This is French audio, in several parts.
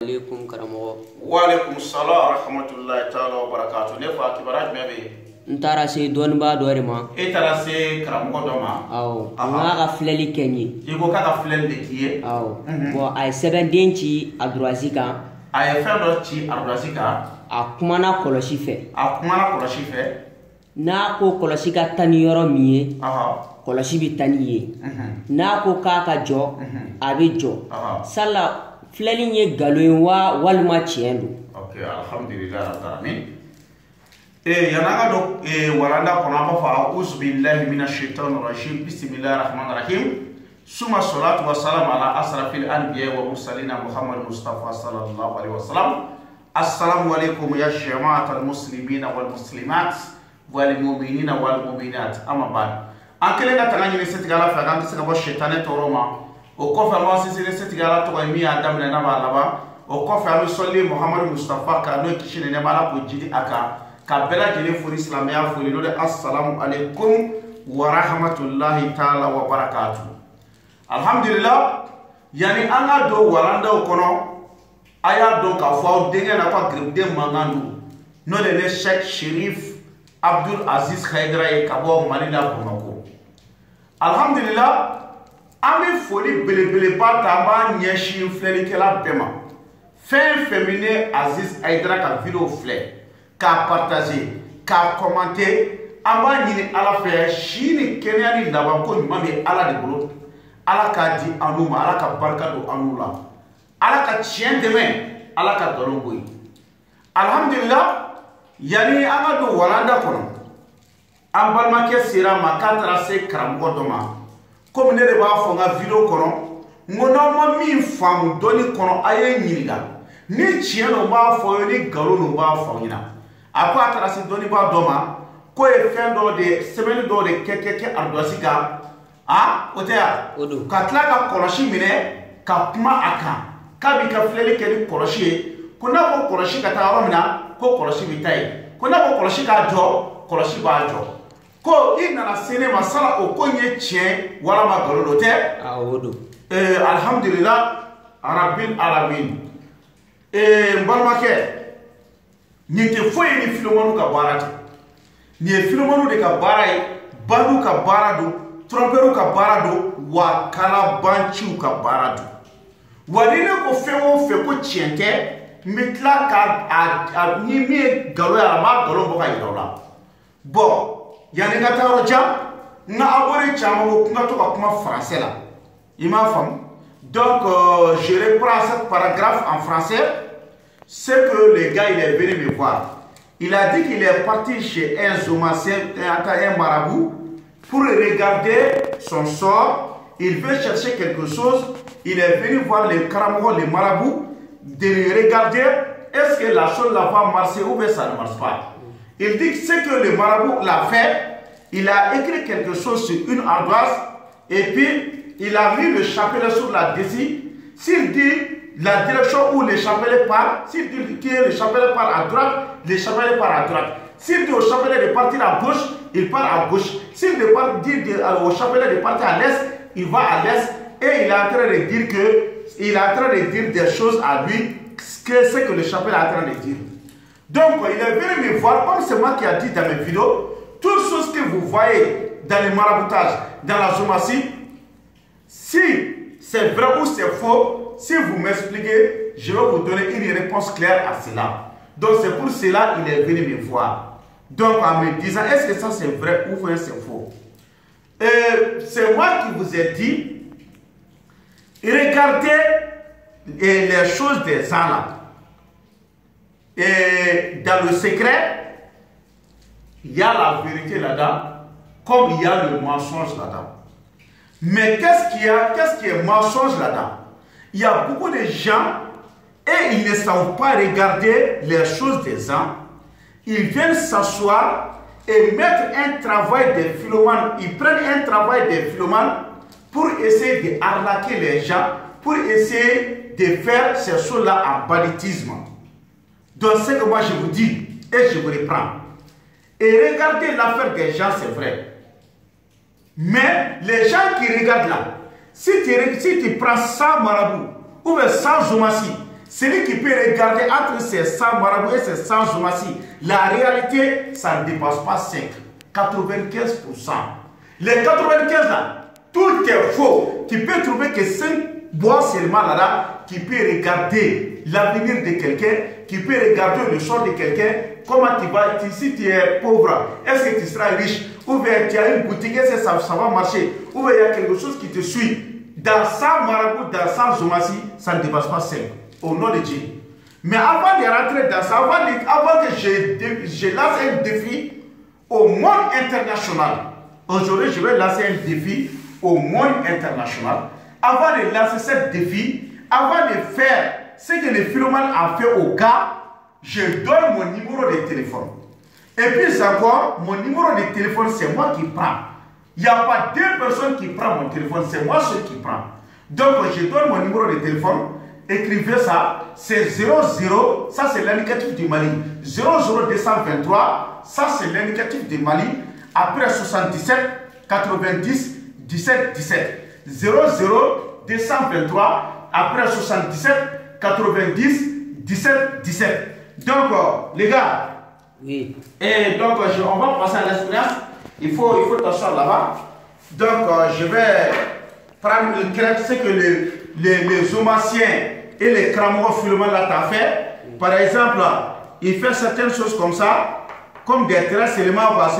Alaikum karamo. Wa alaikum salam rahmatullahi ta'ala wa barakatuh. Ne fa kibaraj mebe. Ntara se don ba do rema. E tara se karamo do ma. Aw. Nga ga fleli kenyi. Iko ka fleli de kiye. Aw. Bo ay 7 denci adroazika. Ay fe do ci adroazika. Akumana kolosi fe. Akumana kolosi fe. Na ko kolosi ka tani yoro miye. Kolosi bi tani ye. Na ko ka ka jo. Abi jo. Sala fleli nye galoin wa walma tiendo. Okay, alhamdulillah rabbil alamin. Yanaga do waranda konama fa a'udhu billahi minash shaitanir rajim. Bismillahir rahmanir rahim. Summa salatu wa salam ala asrafil anbiya wa mursalin Muhammad Mustafa sallallahu alaihi wasallam. Assalamu alaikum ya jama'atal muslimin wal muslimat wal mu'minina wal mu'minat. Amma ba'd. Akele na tangani ne setigala fa kan se ka bo shaitane toroma. O kofa ma sisi setigala to mi adam na ba laba. O kofa alu solli Muhammad Mustafa ka no kishine ne bala ko jidi aka ka bela jele furi islamia furi no de assalamu alaikum wa rahmatullahi ta'ala wa barakatuh. Alhamdulillah yani anga do waranda o kono aya do ka fo denge na kwa gribde mangandu no le Sheikh Sherif Abdul Aziz Haidara e kabo Manila Bamako. Alhamdulillah ami foli belebele ba tamba nyeshi fleli kela bema fin féminin Aziz Haidara ka video flé ka partager ka commenter amba nyini ala fe shini kenyani laba ko mami ala de bolo ala ka di anuma ala ka barka do anula ala ka chien demain ala ka dolongoy. Alhamdulillah yani anga do walanda kono ambalma ke sira makatra se karamgo doma comme ne de ba fo nga video kono ngono ma mi famu doni kono aye nyiriga ni chien no ba fo ni garo no ba fo nyina akwa atra se doni ba doma ko e fendo de semaine do de keke ardosika otea ka tla ka koloshi mine ka kuma aka ka bi ka flele ke ni koloshi kuna ko koloshi ka ta romina ko koloshi bitai kuna ko koloshi ka jo koloshi ba jo ko ina na sene masala o ko nye chien wala ma golo te alhamdulillah rabbil alamin mbalmake ni te foye ni filomanu ka barati ni filomanu de ka barai badu ka baradu tromperu ka baradu wa kala banchu ka baradu wadine ko femo fe ko chiente mitla ka ni mi galo ya ma galo boka yirola bo yani nga taro ja nga abori chama ko nga to ka kuma français la ima fam donc je reprends ce paragraphe en français. C'est que le gars il est venu me voir, il a dit qu'il est parti chez un zomacien, un marabout pour regarder son sort. Il veut chercher quelque chose. Il est venu voir les karamogo, les marabouts, de regarder est-ce que la chose là va marcher ou bien ça ne marche pas. Il dit que ce que le marabout l'a fait, il a écrit quelque chose sur une ardoise et puis il a mis le chapelet sur la dessus. S'il dit la direction où le chapelet part, s'il dit que le chapelet part à droite, le chapelet part à droite. S'il dit au chapelet de partir à gauche, il part à gauche. S'il dit au chapelet de partir à l'est, il va à l'est. Et il est en train de dire que, il est en train de dire des choses à lui, ce que le chapelet est en train de dire. Donc, il est venu me voir, comme c'est moi qui ai dit dans mes vidéos, toutes choses que vous voyez dans les maraboutages, dans la zomatie, si c'est vrai ou c'est faux, si vous m'expliquez, je vais vous donner une réponse claire à cela. Donc c'est pour cela qu'il est venu me voir. Donc en me disant, est-ce que ça c'est vrai ou c'est faux? C'est moi qui vous ai dit, regardez les choses des gens là. Et dans le secret, il y a la vérité là-dedans, comme il y a le mensonge là-dedans. Mais qu'est-ce qui est mensonge là-dedans? Il y a beaucoup de gens et ils ne savent pas regarder les choses des gens. Ils viennent s'asseoir et mettre un travail de philomanes. Ils prennent un travail de philomanes pour essayer d'arnaquer les gens, pour essayer de faire ces choses-là en banditisme. Donc ce que moi je vous dis et je vous reprends. Et regardez l'affaire des gens, c'est vrai. Mais les gens qui regardent là, si tu prends 100 marabouts ou bien 100 zomassi, Celui qui peut regarder entre ces 100 marabouts et ces 100 zoumassi, la réalité, ça ne dépasse pas 5. 95%. Les 95 là, tout est faux. Tu peux trouver que 5 bois seulement là, qui peut regarder l'avenir de quelqu'un, qui peut regarder le sort de quelqu'un, comment tu vas, si tu es pauvre, est-ce que tu seras riche, ou bien tu as une boutique, est-ce que ça va marcher, ou bien il y a quelque chose qui te suit. Dans 100 marabouts, dans 100 zoumassi, ça ne dépasse pas 5, au nom de Dieu. Mais avant de rentrer dans ça, avant que je lance un défi au monde international, aujourd'hui je vais lancer un défi au monde international. Avant de lancer ce défi, avant de faire ce que le philomène a fait au gars, je donne mon numéro de téléphone. Et puis encore, mon numéro de téléphone, c'est moi qui prends. Il n'y a pas deux personnes qui prennent mon téléphone, c'est moi seul qui prends. Donc, je donne mon numéro de téléphone, écrivez ça, c'est 00, ça c'est l'indicatif du Mali, 00223, ça c'est l'indicatif du Mali, après 77 90 17 17. 00223 après 77 90 17 17. Donc les gars, oui. Et donc on va passer à l'expérience. Il faut t'asseoir là-bas. Donc je vais prendre le crête, ce que les Zoumassiens et les Cramois Philomène là t'ont fait. Par exemple, il fait certaines choses comme ça. Comme des traits seulement bas,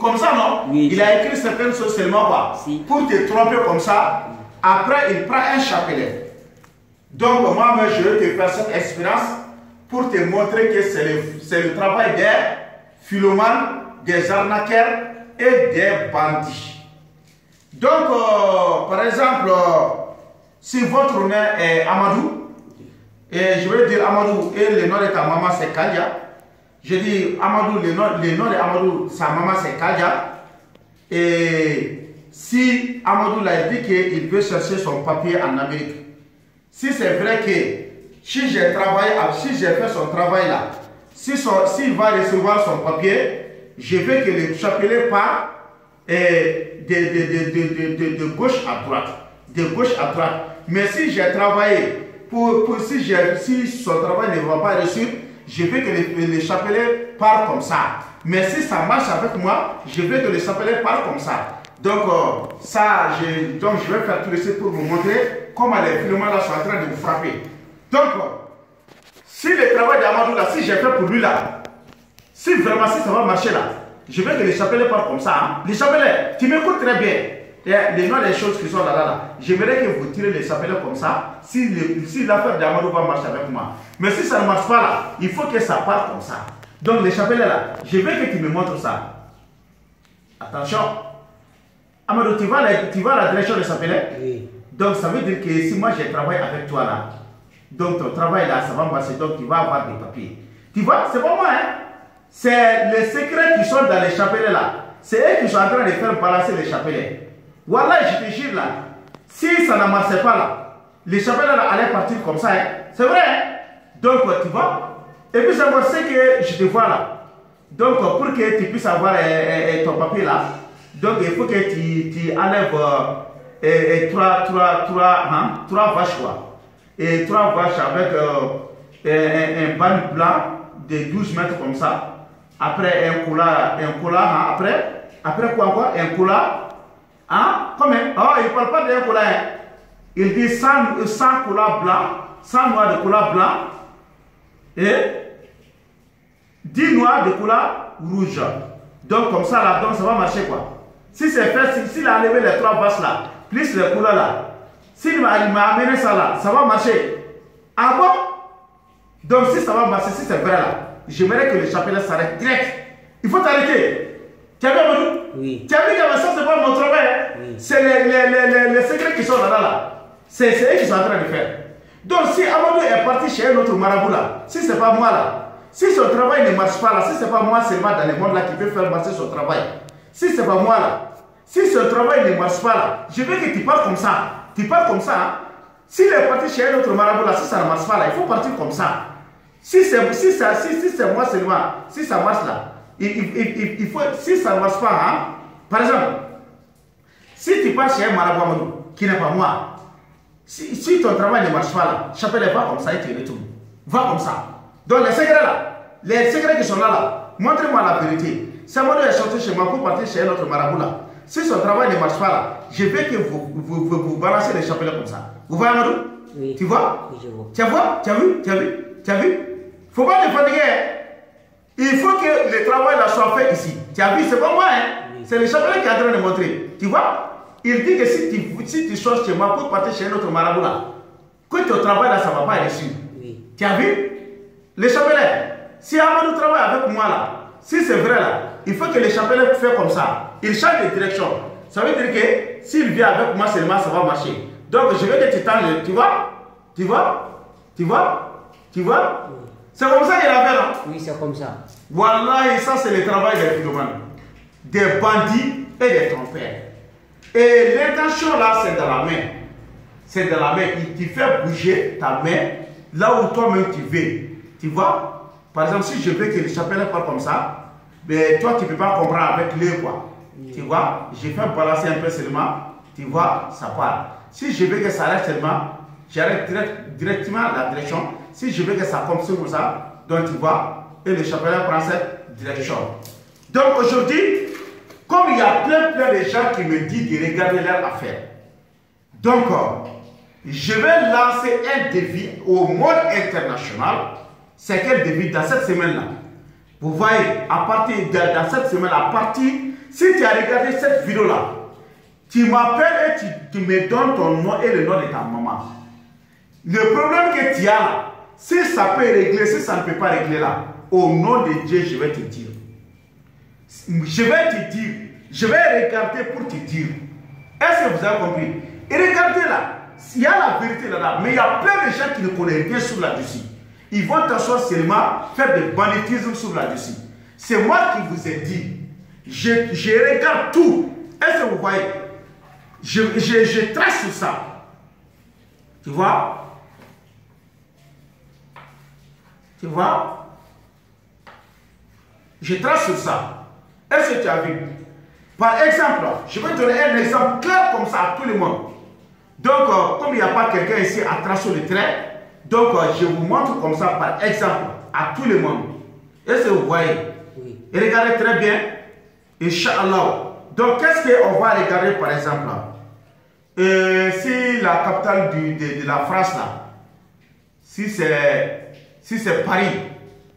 comme ça non? Oui. Il a écrit certaines choses seulement bas. Si. Pour te tromper comme ça, après il prend un chapelet. Donc moi je vais te faire cette expérience pour te montrer que c'est le travail des philomanes, des arnaqueurs et des bandits. Donc par exemple, si votre nom est Amadou, et je vais dire Amadou et le nom de ta maman c'est Kadia. Je dis Amadou, le nom de Amadou, sa maman c'est Kadia. Et si Amadou l'a dit qu'il veut chercher son papier en Amérique, si c'est vrai que si j'ai fait son travail là, s'il va recevoir son papier, je veux que le chapelet part de gauche à droite. De gauche à droite. Mais si j'ai travaillé, si son travail ne va pas réussir, je veux que le chapelet parte comme ça. Mais si ça marche avec moi, je veux que le chapelet parte comme ça. Donc, je vais faire tout ça pour vous montrer comment les philomènes là sont en train de vous frapper. Donc, si le travail d'Amadou là, si j'ai fait pour lui là, si vraiment ça va marcher là, je veux que le chapelet parte comme ça. Hein. Le chapelet, tu m'écoutes très bien. Les noms des choses qui sont là, j'aimerais que vous tirez les chapelets comme ça, si l'affaire d'Amadou va marcher avec moi. Mais si ça ne marche pas là, il faut que ça parte comme ça. Donc les chapelets là, je veux que tu me montres ça. Attention. Amadou, tu vas à la direction des chapelets? Oui. Donc ça veut dire que si moi je travaille avec toi là, donc ton travail là, ça va marcher, donc tu vas avoir des papiers. Tu vois, c'est pas moi, hein? C'est les secrets qui sont dans les chapelets là. C'est eux qui sont en train de faire balancer les chapelets. Voilà, je te jure là, si ça ne marchait pas là, les chapelets là allaient partir comme ça, hein. C'est vrai, hein? Donc tu vois, et puis savoir ce que je te vois là. Donc pour que tu puisses avoir ton papier là, donc il faut que tu enlèves trois vaches quoi. Et 3 vaches avec un ban blanc de 12 mètres comme ça. Après un coula, hein, après quoi encore? Un coula. Hein? Combien? Oh, il ne parle pas d'un coula. Hein. Il dit 100 coula blanc, 100 noix de coula blanc et 10 noix de coula rouge. Donc comme ça là, donc ça va marcher quoi. Si c'est fait, s'il a enlevé les 3 vaches là, plus les coula là, s'il m'a amené ça là, ça va marcher. Ah bon? Donc si ça va marcher, si c'est vrai là, j'aimerais que le chapelet s'arrête direct. Il faut t'arrêter. Tu as vu Amadou? Oui. Tu as vu que ça c'est pas mon travail. Hein? Oui. C'est les secrets qui sont là. C'est eux qui sont en train de faire. Donc si Amadou est parti chez un autre marabout là, si c'est pas moi là, si son travail ne marche pas là, si c'est pas moi seulement dans le monde là qui peut faire marcher son travail, si c'est pas moi là, si son travail ne marche pas là, je veux que tu partes comme ça. Tu partes comme ça. Hein? S'il est parti chez un autre marabout là, si ça ne marche pas là, il faut partir comme ça. Si c'est moi seulement, si ça marche là, il faut, si ça ne marche pas, hein, par exemple, si tu pars chez un marabout qui n'est pas moi, si ton travail ne marche pas là, chapelet pas comme ça et tu retournes. Va comme ça. Donc les secrets là, les secrets qui sont là, montrez-moi la vérité. C'est moi de sortir chez moi pour partir chez un autre marabout là. Si son travail ne marche pas là, je veux que vous balancez les chapelets comme ça. Vous voyez Amadou? Oui. Tu vois? Oui, je vois. Tu vois? Tu as vu? Tu as vu? Tu as vu? Faut pas te fatiguer. Il faut que le travail là soit fait ici. Tu as vu? C'est pas moi, hein? Oui. C'est le chapelet qui est en train de montrer. Tu vois? Il dit que si tu sors chez moi pour partir chez un autre marabout là, que ton travail là, ça ne va pas réussir. Oui. Tu as vu? Le chapelet, si Amadou travaille avec moi là, si c'est vrai là, il faut que le chapelet fait comme ça. Il change de direction. Ça veut dire que s'il vient avec moi seulement, ça va marcher. Donc je veux que tu t'enlèves. Tu vois? Tu vois? Tu vois? Tu vois? Oui. C'est comme ça qu'il a fait là? Oui, c'est comme ça. Voilà, et ça c'est le travail des pyromanes, des bandits et des trompeurs. Et l'intention là, c'est dans la main. C'est dans la main. Il te fait bouger ta main là où toi-même tu veux. Tu vois? Par exemple, si je veux que le chapelet parte comme ça, mais toi tu ne peux pas comprendre avec l'œil quoi. Oui. Tu vois? Je fais balancer un peu seulement, tu vois, ça part. Si je veux que ça reste seulement, j'arrête directement la direction. Si je veux que ça comme ça, donc tu vois, et le chapelet prend cette direction. Donc aujourd'hui, comme il y a plein de gens qui me disent de regarder leur affaire, donc je vais lancer un défi au monde international. C'est quel défi dans cette semaine-là? Vous voyez, à partir dans cette semaine, à partir, si tu as regardé cette vidéo-là, tu m'appelles et tu me donnes ton nom et le nom de ta maman. Le problème que tu as là, si ça peut régler, si ça ne peut pas régler là, au nom de Dieu, je vais te dire. Je vais te dire, je vais regarder pour te dire. Est-ce que vous avez compris? Et regardez là, il y a la vérité là-bas, mais il y a plein de gens qui ne connaissent rien sur là-dessus. Ils vont t'asseoir seulement faire des banditismes sur là-dessus. C'est moi qui vous ai dit. Je regarde tout. Est-ce que vous voyez? Je trace sur ça. Tu vois? Tu vois? Je trace sur ça. Est-ce que tu as vu? Par exemple, je vais donner un exemple clair comme ça à tout le monde. Donc, comme il n'y a pas quelqu'un ici à tracer le trait, donc je vous montre comme ça par exemple à tout le monde. Est-ce que vous voyez? Oui. Et regardez très bien. Inch'Allah. Donc, qu'est-ce qu'on va regarder par exemple? Si la capitale de la France là, si c'est Paris,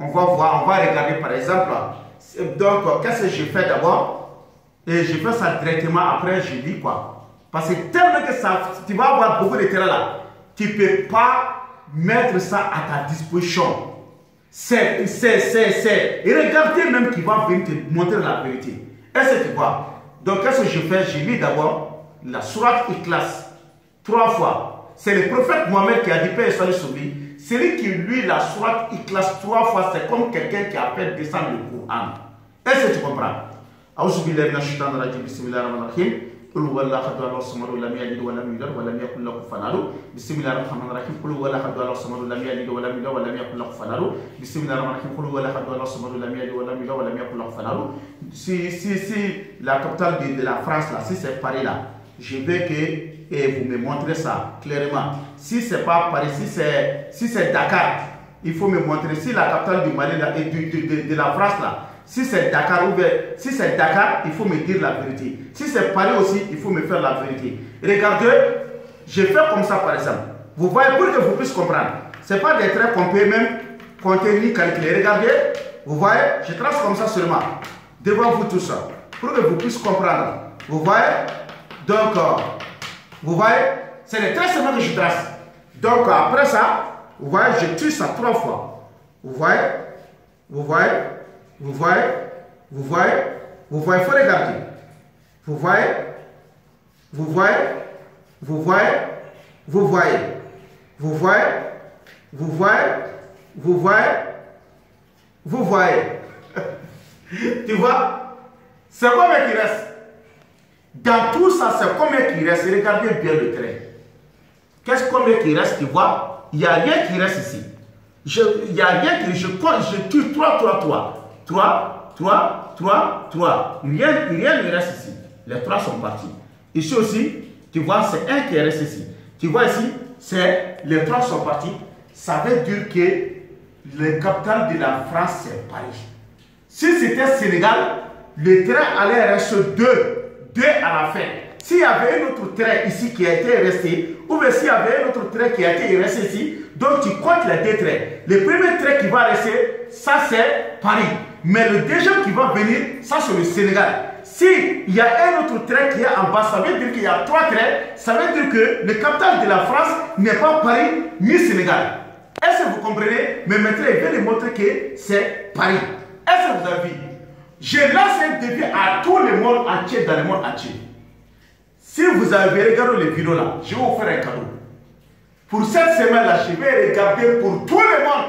on va voir, on va regarder par exemple. Donc, qu'est-ce que je fais d'abord? Et je fais ça directement, après je dis quoi? Parce que tellement que ça, tu vas avoir beaucoup de terrain là, tu ne peux pas mettre ça à ta disposition. Et regardez même qui va venir te montrer la vérité. Est-ce que tu vois? Donc, qu'est-ce que je fais? Je lis d'abord la sourate Ikhlas 3 fois. C'est le prophète Mohammed qui a dit, paix et salut sur lui. Celui qui lit la sourate Ikhlas 3 fois, c'est comme quelqu'un qui a fait descendre le Coran. Est-ce que tu comprends? A'udhu billahi minash shaitanir rajim. Bismillahir rahmanir rahim. قل هو الله احد الله الصمد ولم يلد ولم يولد ولم يكن له كفوا احد بسم الله الرحمن الرحيم قل هو الله احد الله الصمد ولم يلد ولم يولد ولم يكن له كفوا احد بسم الله الرحمن الرحيم قل هو الله احد الله الصمد ولم يلد ولم يولد ولم يكن له كفوا احد. Si la capitale de la France là, si c'est Paris là, je veux que vous me montrez ça clairement. Si c'est pas Paris, si c'est Dakar, il faut me montrer. Si la capitale du Mali là, et de la France là, si c'est Dakar ou bien si c'est Dakar, il faut me dire la vérité. Si c'est Paris aussi, il faut me faire la vérité. Regardez, je fais comme ça par exemple. Vous voyez, pour que vous puissiez comprendre. Ce n'est pas des traits qu'on peut même compter ni calculer. Regardez, vous voyez, je trace comme ça seulement. Devant vous tout ça. Pour que vous puissiez comprendre. Vous voyez? Donc, vous voyez, c'est les traits seulement que je trace. Donc, après ça, vous voyez, je tue ça 3 fois. Vous voyez? Vous voyez? Vous voyez? Vous voyez? Vous voyez? Il faut regarder. Vous voyez? Vous voyez? Vous voyez? Vous voyez? Vous voyez? Vous voyez? Vous voyez? Vous voyez? Tu vois? C'est combien qui reste? Dans tout ça, c'est combien qui reste? Regardez bien le trait. Qu'est-ce combien qui reste? Tu vois? Il n'y a rien qui reste ici. Il n'y a rien qui reste. Je tue 3, 3, 3. 3, 3, 3, 3. Rien ne reste ici. Les 3 sont partis. Ici aussi, tu vois, c'est un qui reste ici. Tu vois ici, les 3 sont partis. Ça veut dire que la capitale de la France, c'est Paris. Si c'était Sénégal, le train allait rester deux à la fin. S'il y avait un autre train ici qui a été resté, ou bien s'il y avait un autre train qui a été resté ici, donc tu comptes les deux trains. Le premier train qui va rester, ça c'est Paris. Mais le deuxième qui va venir, ça c'est le Sénégal. S'il y a un autre train qui est en bas, ça veut dire qu'il y a trois trains. Ça veut dire que le capital de la France n'est pas Paris ni Sénégal. Est-ce que vous comprenez? Mais maintenant, il vient de montrer que c'est Paris. Est-ce que vous avez vu? Je lance un défi à tout le monde entier, dans le monde entier. Si vous avez regardé les vidéos là, je vais vous faire un cadeau. Pour cette semaine-là, je vais regarder pour tout le monde.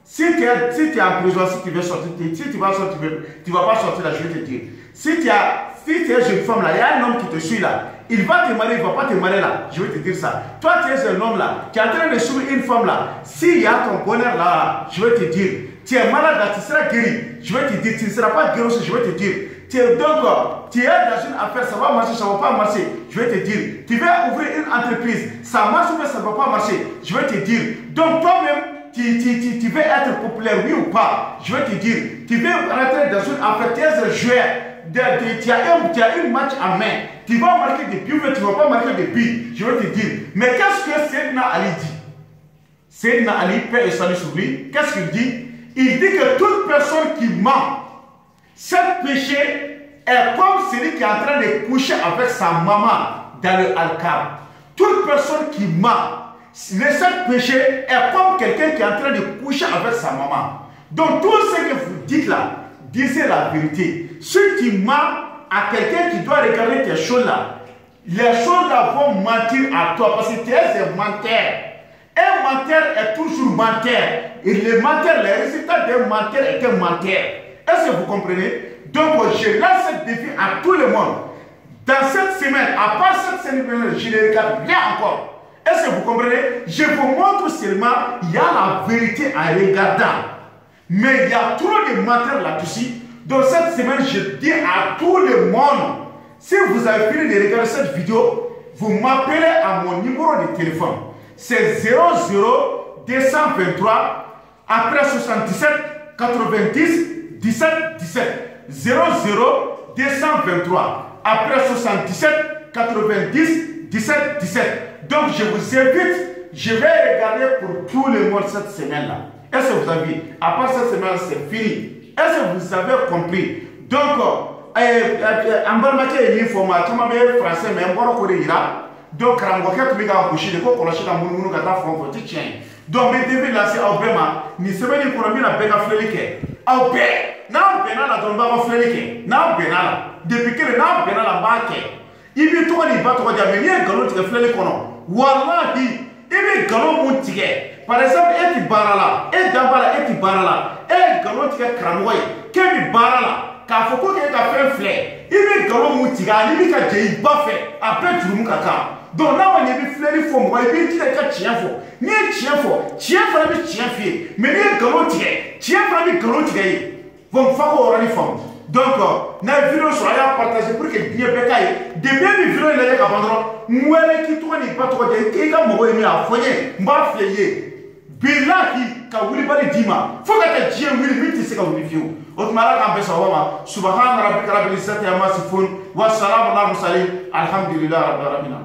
Si tu es en prison, si tu veux sortir, si tu vas sortir, tu ne vas pas sortir là, je vais te dire. Si tu es jeune femme là, il y a un homme qui te suit là. Il va te marier, il ne va pas te marier là. Je vais te dire ça. Toi, tu es un homme là, qui est en train de suivre une femme là. S'il y a ton bonheur là, je vais te dire. Tu es malade là, tu seras guéri. Je vais te dire. Tu ne seras pas guéri aussi, je vais te dire. Tu es dans une affaire, ça va marcher, ça ne va pas marcher. Je vais te dire. Tu veux ouvrir une entreprise, ça marche ou ça ne va pas marcher. Je vais te dire. Donc toi-même, tu veux être populaire, oui ou pas? Je vais te dire. Tu veux rentrer dans une affaire, tu es un joueur. Tu as une match en main. Tu vas marquer des buts, mais tu ne vas pas marquer des buts. Je vais te dire. Mais qu'est-ce que Seydina Ali dit? Seydina Ali, paix et salut sur lui, qu'est-ce qu'il dit? Il dit que toute personne qui ment, ce péché est comme celui qui est en train de coucher avec sa maman dans le halkab. Toute personne qui ment, ce péché est comme quelqu'un qui est en train de coucher avec sa maman. Donc tout ce que vous dites là, disez la vérité. Si tu mens à quelqu'un qui doit regarder tes choses là, les choses là vont mentir à toi parce que tu es un menteur. Un menteur est toujours menteur. Et le menteur, le résultat d'un menteur est un menteur. Est-ce que vous comprenez? Donc je lance ce défi à tout le monde. Dans cette semaine, à part cette semaine, je ne regarde rien encore. Est-ce que vous comprenez? Je vous montre seulement, il y a la vérité en regardant. Mais il y a trop de menteurs là-dessus. Donc cette semaine, je dis à tout le monde, si vous avez fini de regarder cette vidéo, vous m'appelez à mon numéro de téléphone. C'est 00 223 après 77 90 17 17. 00 223 après 77 90 17 17. Donc je vous invite, je vais regarder pour tout le monde cette semaine-là. Est-ce que vous avez vu? À part cette semaine, c'est fini. Est-ce que vous avez compris? Donc, en bas de l'information, tu m'as français, mais on va ira. Donc, Ramgoka, tu m'as couché de quoi, la mounu, gata, fond, tu tiens. Donc, mes débuts là, c'est au Bema, ni semaine économique, la béga flélike. Au Bé, n'a pas la tombe à flélike. N'a pas depuis que n'a pas la marque. Il veut toi, il va toi dire, mais il y a un galop de flélike. Wallahi, il veut galop mon ticket. Par exemple, et tu barala, et d'abala, et tu barala, et galon tika kramoué, kemi barala, k'a foko ke ka fait flé, il veut galon moutiga, il veut ka jei bafé, après tu mukaka. Donc là, on y a flé, il faut moi, il veut dire que tien faux, ni tien faux, tien fera mi tien fié, mais ni galon tika, tien fera mi galon tika, vont faire au raniforme. Donc, na vidéo sur la partager pour que bien bécaye, de bien mi vidéo il est abandonné, moi qui toi ni pas toi, qui ka mo mi a foyer, m'a fléé. Billahi ka wuli bari dima fo ka ta jiye wuli min ti se ka wuli fiu o tuma la kan be sawama subhana rabbika rabbil izzati amma yasifun wa salamun ala mursalin alhamdulillahi rabbil alamin.